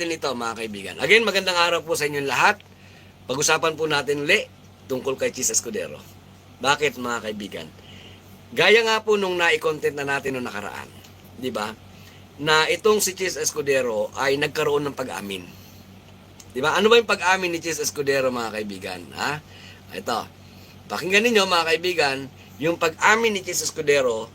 natin ito mga kaibigan. Again, magandang araw po sa inyong lahat. Pag-usapan po natin uli tungkol kay Chis Escudero. Bakit mga kaibigan? Gaya nga po nung nai-content na natin nung nakaraan, di ba? Na itong si Chis Escudero ay nagkaroon ng pag-amin. Di ba? Ano ba yung pag-amin ni Chis Escudero mga kaibigan? Ha? Ito. Pakinggan ninyo mga kaibigan, yung pag-amin ni Chis Escudero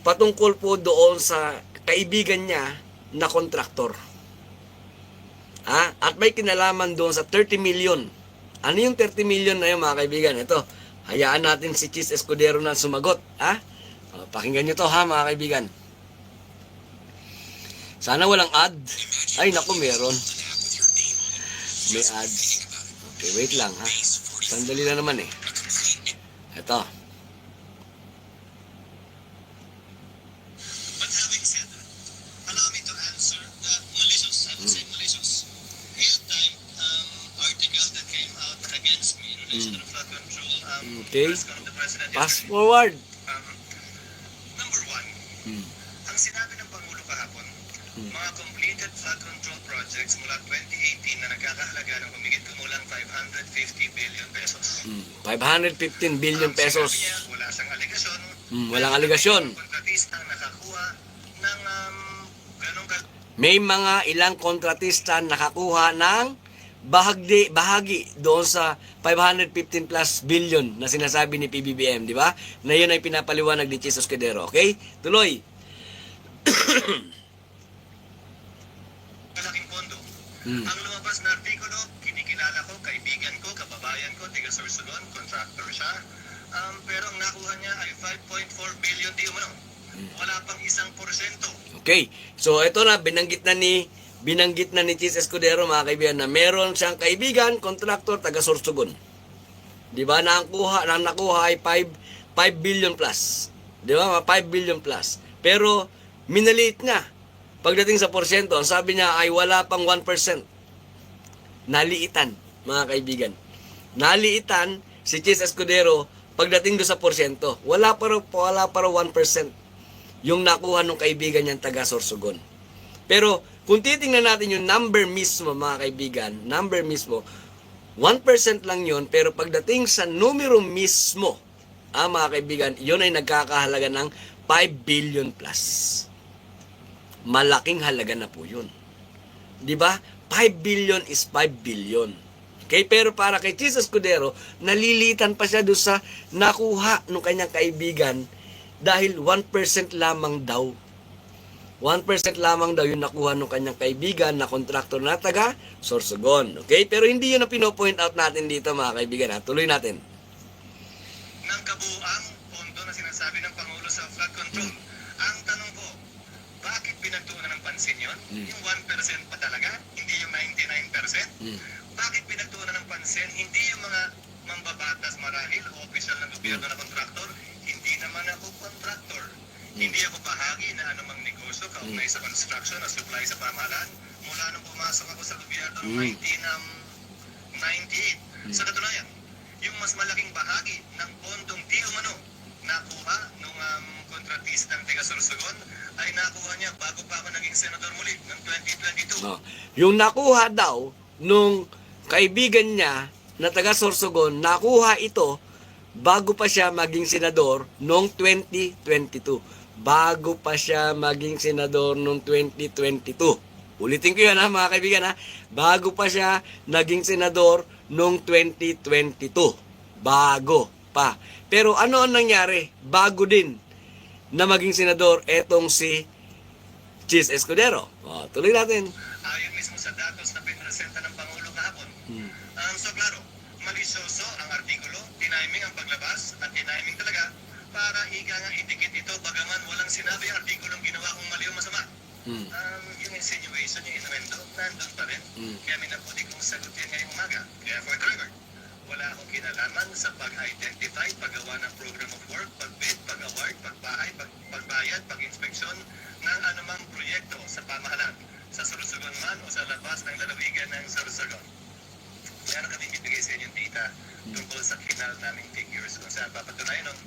patungkol po doon sa kaibigan niya na kontraktor. Ha? At may kinalaman doon sa 30 million. Ano yung 30 million na yun mga kaibigan? Ito. Hayaan natin si Chis Escudero na sumagot. Ha? Pakinggan nyo to ha mga kaibigan. Sana walang ad. Ay naku, meron. May ad. Okay, wait lang ha. Sandali na naman eh. Ito. But having said that, allow me to answer the malicious, I would say malicious, real-time article that came out against me in relation to the flood control Okay. press con of the President Fast yesterday. forward. Number one, ang sinabi ng Pangulo kahapon, mga completed flood control projects mula 2018 na nagkakahalaga ng humigit kumulang 550 billion pesos. 515 billion pesos. Sinabi niya, wala siyang aligasyon. Walang aligasyon. Kontratista ang nakakuha ng ganong May mga ilang kontratista nakakuha ng bahagi doon sa 515 plus billion na sinasabi ni PBBM, di ba? Na yun ay pinapaliwanag ni Chis Escudero. Okay? Tuloy. malaking pondo. Ang lumabas na artikulo, kinikilala ko, kaibigan ko, kababayan ko, tiga Sorsogon, contractor siya. Pero ang nakuha niya ay 5.4 billion di umano. Wala pang 1%. Okay. So ito na binanggit na ni Chis Escudero mga kaibigan na meron siyang kaibigan, kontraktor taga Sorsogon. 'Di ba? Na ang nakuha ay 5 billion plus. 'Di ba? 5 billion plus. Pero minaliit niya. Pagdating sa porsyento, ang sabi niya ay wala pang 1%. Naliitan, mga kaibigan. Naliitan si Chis Escudero pagdating do sa porsyento. Wala pa raw 1% yung nakuha ng kaibigan niyang taga Sorsogon. Pero kung titingnan natin yung number mismo mga kaibigan, number mismo, 1% lang yun, pero pagdating sa numero mismo, mga kaibigan, yun ay nagkakahalaga ng 5 billion plus. Malaking halaga na po yun. Di ba? 5 billion is 5 billion. Okay? Pero para kay Chis Escudero, nalilitan pa siya doon sa nakuha ng kanyang kaibigan dahil 1% lamang daw. 1% lamang daw yung nakuha ng kanyang kaibigan na kontraktor na taga Sorsogon. Okay? Pero hindi yun ang pino-point out natin dito mga kaibigan. Ha? Tuloy natin. Ng kabuuang pondo na sinasabi ng Pangulo sa flood control. Ang tanong ko, bakit pinagtuunan ng pansin yun? Yung 1% pa talaga? Hindi yung 99%? Bakit pinagtuunan ng pansin? Hindi yung mga mambabatas marahil o opisyal ng gobyerno na kontraktor? Hindi naman ako kontraktor. Hindi ako bahagi na anumang negosyo kaugnay sa construction o supply sa pamahalaan mula nung pumasok ako sa gobyerno noong 1998. Sa katunayan, yung mas malaking bahagi ng pondong di umano nakuha nung kontratistang taga Sorsogon ay nakuha niya bago pa ako naging senador muli noong 2022. No. Yung nakuha daw nung kaibigan niya na taga Sorsogon, nakuha ito bago pa siya maging senador noong 2022. Bago pa siya maging senador noong 2022. Ulitin ko yan ha mga kaibigan ha. Bago pa siya naging senador noong 2022. Bago pa. Pero ano ang nangyari? Bago din na maging senador etong si Chis Escudero. Tuloy natin. Ayon mismo sa datos na pinresenta ng Pangulo kahapon. So klaro, malisyoso ang artikulo, tiniming ang paglabas at tiniming talaga para higa nga itikit ito bagaman walang sinabi ang artikulong ginawa kong mali o masama. Yung insinuation, yung innuendo, nandun pa rin. Kaya minabuti kong sagutin ngayong umaga. Kaya for the record, wala akong kinalaman sa pag-identify, paggawa ng program of work, pag-bid, pag-award, pagbahay, pagbayad, pag-inspeksyon ng anumang proyekto sa pamahalaan, sa Sorsogon man o sa labas ng lalawigan ng Sorsogon. Meron kami bibigay sa inyong data tungkol sa final naming figures kung saan papatunayan nun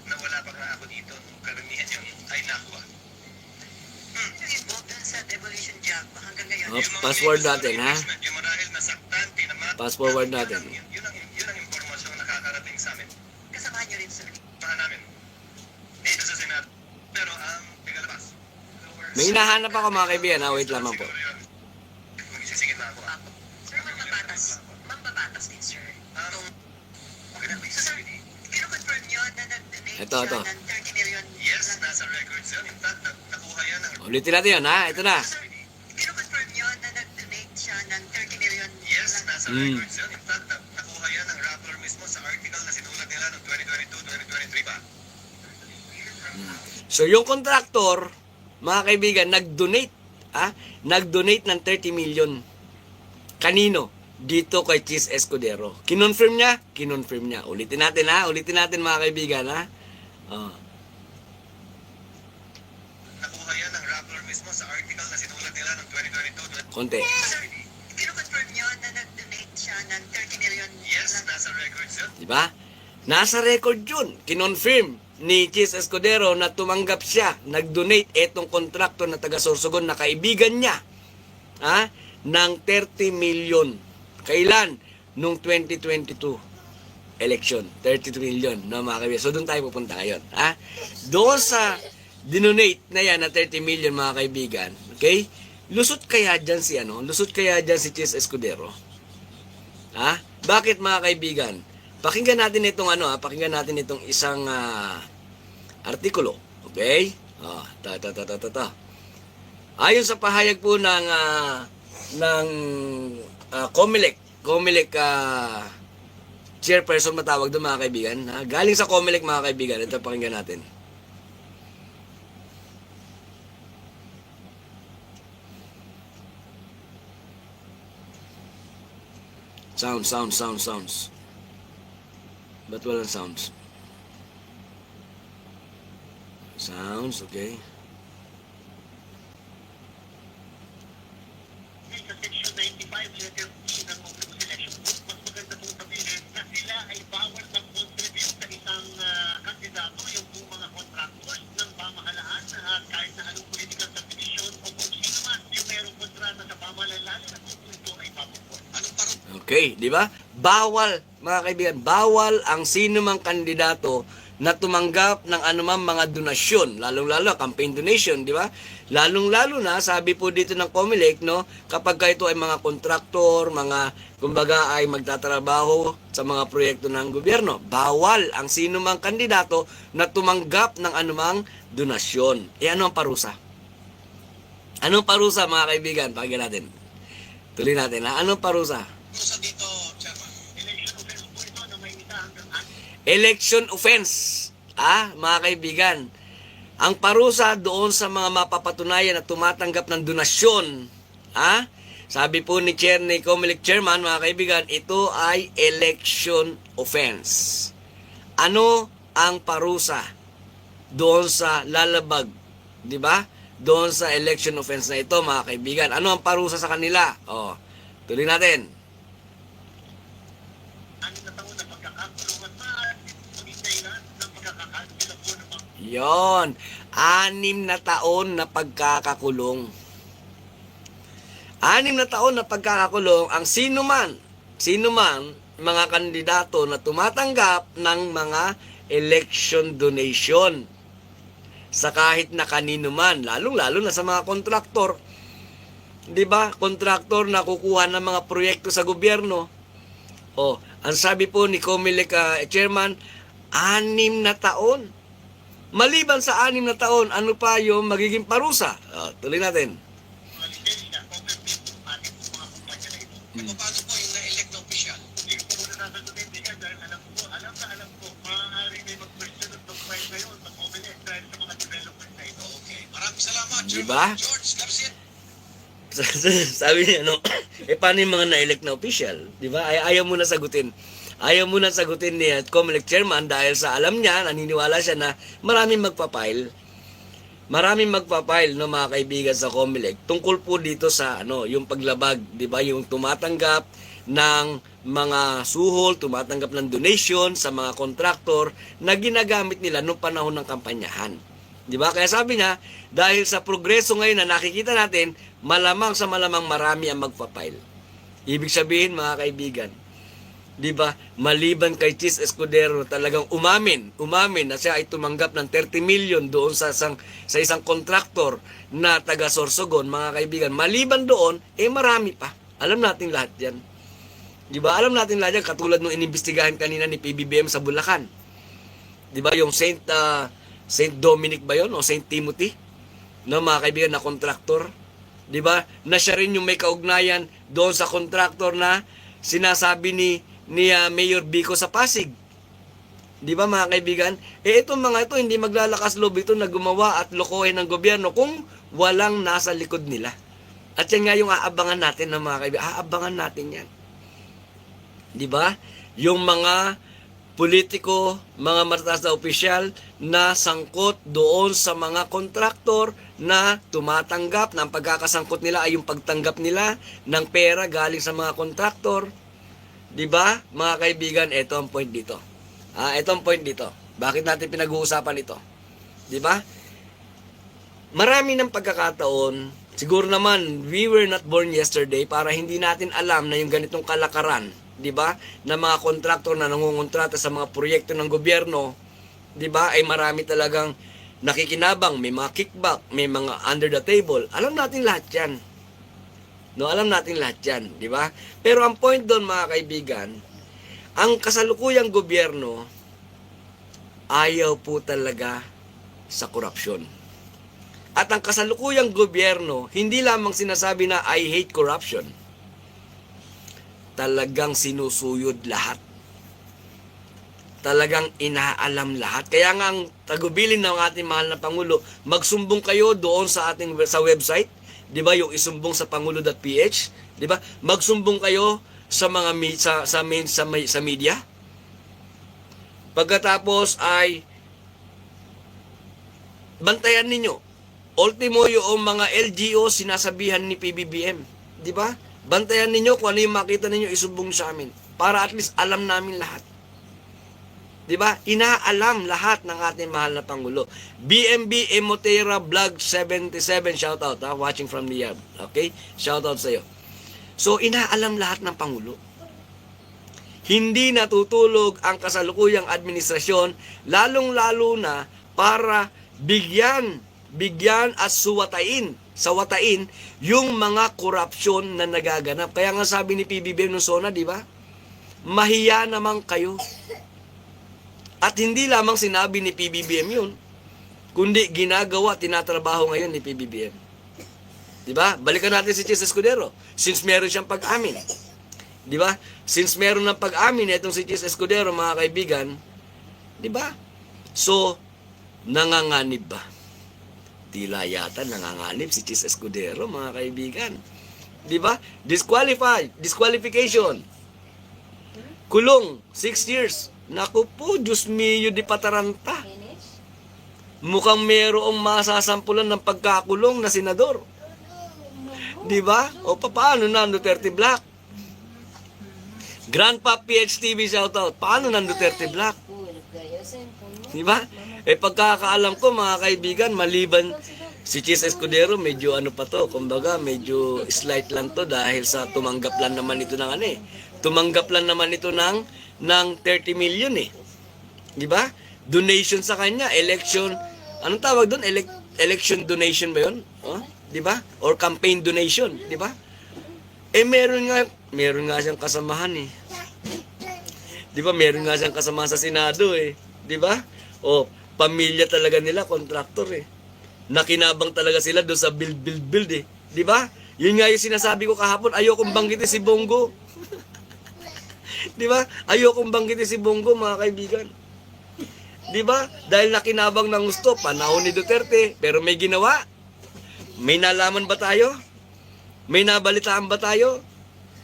na wala pa nga ako dito nung karamihan yun ay nakuha. Yung involved dun sa demolition job hanggang ngayon. Oh, Yung mga fast forward illegal natin, ha? investment, Yung marahil nasaktan, tinamaan. Fast forward natin. Yun ang impormasyon na nakakarating sa amin. Kasamahan nyo rin, sir. Pahan namin. Dito sa Senado. Pero ang tigalabas. May hinahanap ako mga kaibigan, ha? Wait lamang po. Siguro yun. Magsisingit na ako. Sir, mambabatas. Mambabatas din, sir. So, sir, kino-confirm nyo na nag-donate Ito. siya ng 30 million? Yes, nasa records yun. In fact, nakuha yan ng... Ulitin natin yun, ha? Ito na. So, sir, kino-confirm nyo na nag-donate siya ng 30 million? Yes, nasa Mm. records yun. In fact, nakuha yan ng Rappler mismo sa article na sinulat nila noong 2022-2023 pa. So, yung contractor, mga kaibigan, nag-donate, ha? Nag-donate ng 30 million. Kanino? Dito kay Cheese Escudero. Kinonfirm niya? Kinonfirm niya. Ulitin natin, ha? Ulitin natin, mga kaibigan, ha? Oh. Nakuha yan ng Rappler mismo sa article na sinulat nila noong 2022-2023. Konti. So, sir, kino-confirm nyo na nag-donate siya ng 30 million? Yes, nasa records yun. Di ba? Nasa record yun. Kinonfirm ni Cheese Escudero na tumanggap siya, nag-donate etong kontraktor na taga Sorsogon na kaibigan niya, ha? Ng 30 million. Kailan? Nung 2022 election. 32 million na mga kaibigan. So, doon tayo pupunta ngayon. Ha? Doon sa dinonate na yan na 30 million mga kaibigan, okay? Lusot kaya dyan si Lusot kaya dyan si Cheese Escudero? Ha? Bakit mga kaibigan? Pakinggan natin itong pakinggan natin itong isang artikulo. Okay? Ayon sa pahayag po ng Comelec chairperson matawag doon mga kaibigan. Galing sa Comelec mga kaibigan. Ito pakinggan natin. Sounds. Ba't walang sounds? Sounds, okay. Sa Section 95, Letter C ng Omnibus Election Book, mas maganda pong sabihin na sila ay bawal mag-contribute sa isang kandidato, yung pong mga contractors ng pamahalaan, kahit na anong political subdivision o kung sino man yung merong kontrata sa pamahalaan, lalo na kung ito ay pabukod. Anong parang Okay, di ba? Bawal, mga kaibigan, bawal ang sino mang kandidato na tumanggap ng anumang mga donasyon, lalong-lalo campaign donation, di ba? Lalong-lalo na, sabi po dito ng Comelec, no, kapag ito ay mga kontraktor, mga, kumbaga ay magtatrabaho sa mga proyekto ng gobyerno, bawal ang sino mang kandidato na tumanggap ng anumang donasyon. E ano ang parusa? Anong parusa, mga kaibigan? Pakinggan natin. Tuloy natin, ha? Anong parusa? Sa dito, Chairman. election offense po ito na may isa hanggang Election offense. Mga kaibigan, ang parusa doon sa mga mapapatunayan na tumatanggap ng donasyon, sabi po ni Comelec Chairman, mga kaibigan, ito ay election offense. Ano ang parusa doon sa lalabag, di ba? Doon sa election offense na ito, mga kaibigan. Ano ang parusa sa kanila? Tuloy natin. 6 na taon na pagkakakulong at maaaring maging dahilan ng pagkakakansila po ng mga Yon, 6 na taon na pagkakakulong. 6 na taon na pagkakakulong ang sino man mga kandidato na tumatanggap ng mga election donation sa kahit na kanino man, lalong-lalo na sa mga kontraktor. 'Di ba? Kontraktor na kukuha ng mga proyekto sa gobyerno. Ang sabi po ni Comelec Chairman, 6 na taon. Maliban sa 6 na taon, ano pa yung magiging parusa? Tuloy natin. lisensya o permit ng ating mga kumpanya na ito. Paano po yung na-elect na opisyal? Hindi ko muna nasagutin yan dahil alam ko, maaaring may mag-question at mag-file ngayon sa Comelec dahil sa mga development na ito. Okay. Maraming salamat, Di ba? George Garcia. Sabi niya, paano yung mga na-elect na official? Di ba? Ayaw mo na sagutin. Ayaw mo na sagutin ni Comelec Chairman dahil sa alam niya, naniniwala siya na maraming magpapile. Maraming magpapile, no, mga kaibigan sa Comelec tungkol po dito sa yung paglabag, di ba? Yung tumatanggap ng mga suhol, tumatanggap ng donation sa mga kontraktor na ginagamit nila noong panahon ng kampanyahan. Di ba? Kaya sabi niya, dahil sa progreso ngayon na nakikita natin, malamang sa malamang marami ang magpa-file. Ibig sabihin, mga kaibigan, di ba, maliban kay Chis Escudero talagang umamin na siya ay tumanggap ng 30 million doon sa isang kontraktor na taga Sorsogon, mga kaibigan. Maliban doon, marami pa. Alam natin lahat yan. Di ba? Alam natin lahat yan, katulad nung inimbestigahan kanina ni PBBM sa Bulacan. Di ba? Yung Saint Dominic ba yun? O Saint Timothy? No, mga kaibigan, na kontraktor. Di ba? Na siya rin yung may kaugnayan doon sa kontraktor na sinasabi ni Mayor Bico sa Pasig. Di ba, mga kaibigan? Itong mga ito, hindi maglalakas loob ito na gumawa at lokohin ng gobyerno kung walang nasa likod nila. At yan nga yung aabangan natin ng mga kaibigan. Aabangan natin yan. Di ba? Yung mga politiko, mga matataas na opisyal na sangkot doon sa mga kontraktor na tumatanggap, na ang pagkakasangkot nila ay yung pagtanggap nila ng pera galing sa mga kontraktor. Diba, mga kaibigan, ito ang point dito. Ito ang point dito. Bakit natin pinag-uusapan ito? Diba? Marami ng pagkakataon, siguro naman, we were not born yesterday para hindi natin alam na yung ganitong kalakaran, di ba, na mga kontraktor na nangungontrata sa mga proyekto ng gobyerno, di ba, ay marami talagang nakikinabang, may mga kickback, may mga under the table. Alam natin lahat yan. No, alam natin lahat yan, di ba? Pero ang point doon, mga kaibigan, ang kasalukuyang gobyerno ayaw po talaga sa korupsyon. At ang kasalukuyang gobyerno, hindi lamang sinasabi na I hate corruption. Talagang sinusuyod lahat. Talagang inaalam lahat. Kaya nga ang tagubilin ng ating mahal na Pangulo, magsumbong kayo doon sa ating sa website, 'di ba, yung isumbong sa pangulo.ph, 'di ba? Magsumbong kayo sa mga sa media. Pagkatapos ay bantayan ninyo. Ultimo yung mga LGO sinasabihan ni PBBM, 'di ba? Bantayan ninyo kung ano yung makita ninyo, isumbong sa amin. Para at least alam namin lahat. Diba? Inaalam lahat ng ating mahal na Pangulo. BMB Emotera Vlog 77, shout out, watching from the yard. Okay? Shout out sa iyo. So, inaalam lahat ng Pangulo. Hindi natutulog ang kasalukuyang administrasyon, lalong-lalo na para bigyan at sawatain yung mga korupsyon na nagaganap. Kaya nga sabi ni PBBM nung SONA, di ba? Mahiya naman kayo. At hindi lamang sinabi ni PBBM yun, kundi ginagawa, tinatrabaho ngayon ni PBBM. Di ba? Balikan natin si Chis Escudero. Since meron siyang pag-amin. Di ba? Since meron ng pag-amin itong si Chis Escudero, mga kaibigan, di ba? So, nanganganib ba? Tila yata nanganganib si Chis Escudero, mga kaibigan. Di ba? Disqualification. Kulong, 6 years. Naku po, Diyos mio di pataranta. Mukhang merong masasampulan ng pagkakulong na senador. Di ba? O paano na Duterte Black? Grandpa PHTV shoutout. Paano na Duterte Black? Di ba? Pagkakaalam ko, mga kaibigan, maliban si Chis Escudero, medyo ano pa to, kumbaga medyo slight lang to dahil sa tumanggap lang naman ito ng tumanggap lang naman ito ng 30 million Di ba? Donation sa kanya, election, anong tawag doon? Election donation ba 'yon? Oh, di ba? Or campaign donation, di ba? Meron nga siyang kasamahan Di ba? Meron nga siyang kasamahan sa Senado Di ba? O pamilya talaga nila, kontraktor Nakinabang talaga sila doon sa build Di ba? Yun nga yung sinasabi ko kahapon, ayokong banggitin si Bongo. Di ba? Ayokong banggitin si Bongo, mga kaibigan. Di ba? Dahil nakinabang ng gusto, panahon ni Duterte, pero may ginawa. May nalaman ba tayo? May nabalitaan ba tayo?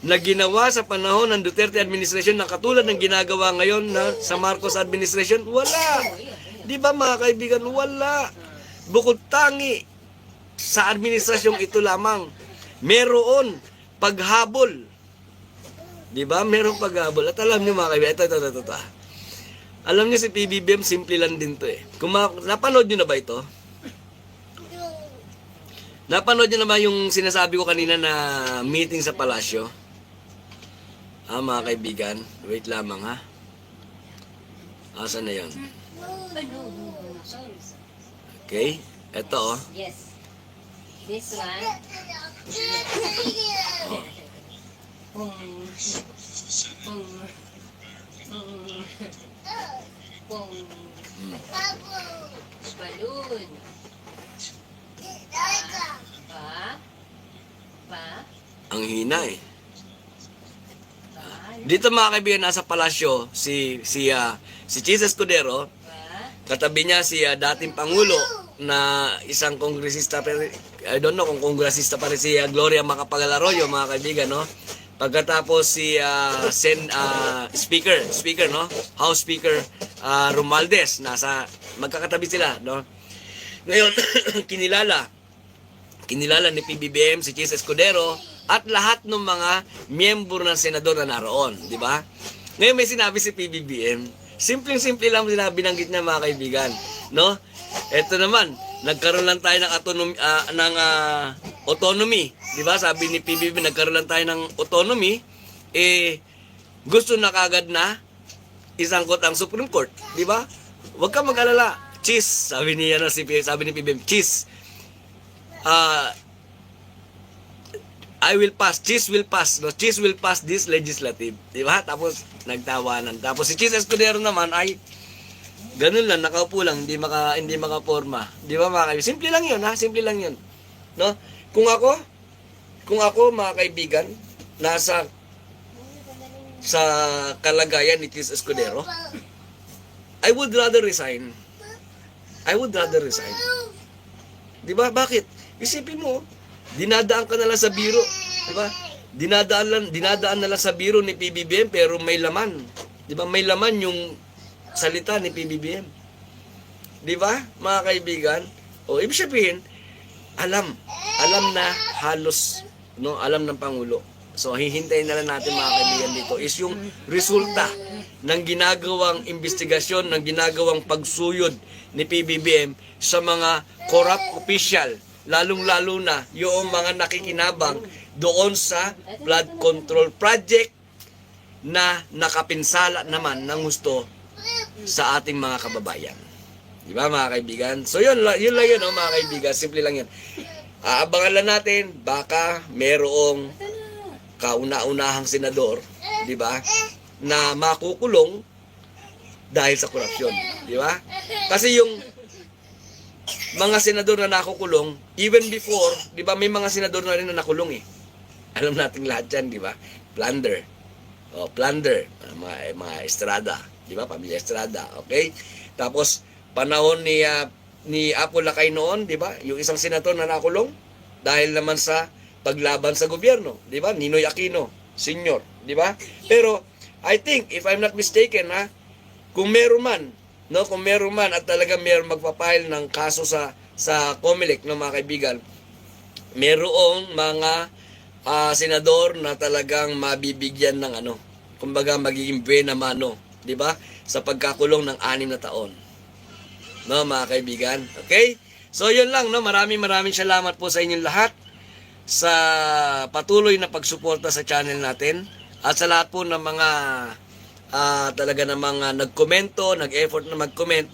Na ginawa sa panahon ng Duterte administration na katulad ng ginagawa ngayon na sa Marcos administration? Wala. Di ba, mga kaibigan? Wala. Bukod tangi sa administrasyong ito lamang, meron paghabol. Di ba? Merong paghabol. At alam niyo, mga kaibigan, ito. Alam niyo si PBBM, simple lang din to Kung napanood niyo na ba ito? Napanood niyo naman yung sinasabi ko kanina na meeting sa palasyo? Mga kaibigan, wait lamang ha. Asan na yun? Okay, eto oh. Yes. This one. Balloon. Pa. Ang hina eh. Pa. Dito mga kaibigan, nasa palasyo si Chis Escudero. Katabi niya si dating Pangulo na isang kongresista, pero I don't know kung kongresista pa rin si Gloria Macapagal-Arroyo, mga kaibigan, no? Pagkatapos si Speaker, no? House Speaker Romualdez, magkakatabi sila, no? Ngayon, kinilala ni PBBM si Chis Escudero at lahat ng mga miyembro ng senador na naroon, di ba? Ngayon may sinabi si PBBM, simpleng-simple lang binanggit niya, mga kaibigan, no? Ito naman, nagkaroon lang tayo ng autonomy, di ba? Sabi ni PBBM, nagkaroon lang tayo ng autonomy, gusto na kagad na isangkot ang Supreme Court, di ba? Huwag ka mag-alala, Chis, sabi ni PBBM, Chis, I will pass, Chis will pass, no? Chis will pass this legislative, di ba? Tapos nagtawanan. Tapos si Chis Escudero naman ay ganun lang, nakaupo lang, hindi makaporma. Di ba, mga kaibigan? Simple lang 'yun, ha? Simple lang 'yun. No? Kung ako mga kaibigan, nasa sa kalagayan ni Chis Escudero, I would rather resign. Di ba? Bakit? Isipin mo, dinadaan ka na lang sa biro, di ba? Dinadaan na lang sa biro ni PBBM pero may laman. Di ba? May laman yung salita ni PBBM. Di ba, mga kaibigan? O ibig sabihin, alam na halos, no, alam ng Pangulo. So hihintayin na lang natin, mga kaibigan, dito is yung resulta ng ginagawang investigasyon, ng ginagawang pagsuyod ni PBBM sa mga corrupt official, lalong-lalo na yung mga nakikinabang doon sa flood control project na nakapinsala naman ng gusto sa ating mga kababayan. Di ba, mga kaibigan? So yun lang yun, no, mga kaibigan. Simple lang yun. Aabangan lang natin, baka merong kauna-unahang senador, di ba, na makukulong dahil sa korupsyon. Di ba? Kasi yung mga senador na nakukulong, even before, di ba, may mga senador na rin na nakulong eh. Alam natin lahat yan, di ba? Plunder. Mga Estrada. Di ba? Pamilya Estrada. Okay? Tapos, panahon ni Apo Lakay noon, di ba? Yung isang senador na nakulong dahil naman sa paglaban sa gobyerno. Di ba? Ninoy Aquino, senior. Di ba? Pero, I think, if I'm not mistaken, kung meron man at talaga meron magpapile ng kaso sa COMELEC, no, mga kaibigan, merong mga senador na talagang mabibigyan ng kumbaga magiging buena mano, di ba? Sa pagkakulong ng 6 na taon. No, mga kaibigan. Okay? So, yun lang, no? Maraming salamat po sa inyong lahat sa patuloy na pagsuporta sa channel natin at sa lahat po ng mga talaga ng mga nagkomento, nag-effort na mag-comment